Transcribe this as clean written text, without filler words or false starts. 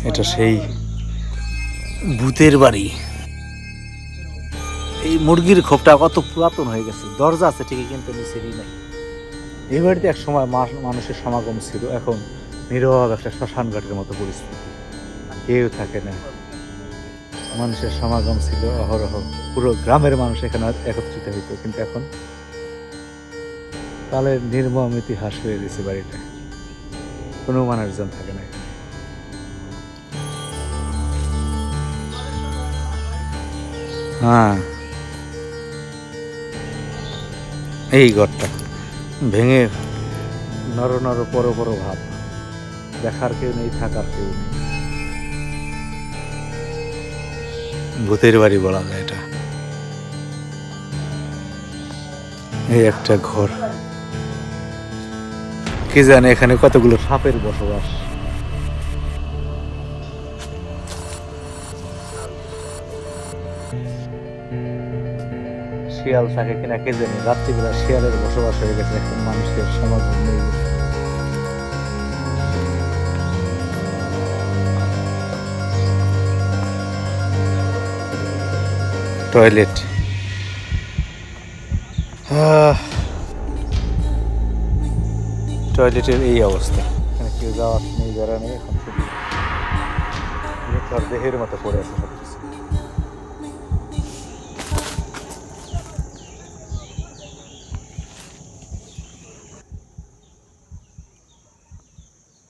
এটা সেই ভূতের বাড়ি। এই মুরগির খোপটা কত পুরাতন হয়ে গেছে, দরজা আছে ঠিকই কিন্তু নিচেরই নাই। এই বাড়িতে এক সময় মানুষের সমাগম ছিল, এখন নীরব একটা শ্মশান ঘাটের মতো পরিস্থিতি, কেউ থাকে না। মানুষের সমাগম ছিল অহরহ, পুরো গ্রামের মানুষ এখানে একত্রিত হইত, কিন্তু এখন কালের নির্মম ইতিহাস হয়ে গেছে বাড়িটা, কোনো মানুষজন থাকে না। হ্যাঁ, এই ঘরটা ভেঙে নর নর পর পর ভাব, দেখার কেউ নেই, থাকার কেউ নেই। ভূতের বাড়ি বলা যায় এটা। এই একটা ঘর, কে জানে এখানে কতগুলো সাপের বসবাস। শিয়াল থাকে কিনা কে জানে, রাত্রিবেলা শিয়ালের বসবাস হয়ে গেছে, এখন মানুষের সমাগম নেই। টয়লেট, টয়লেটের এই অবস্থা, এখানে কেউ যাওয়া নেই, যারা নেই, এখন শুধু দেহের মতো পড়ে আছে সবকিছু।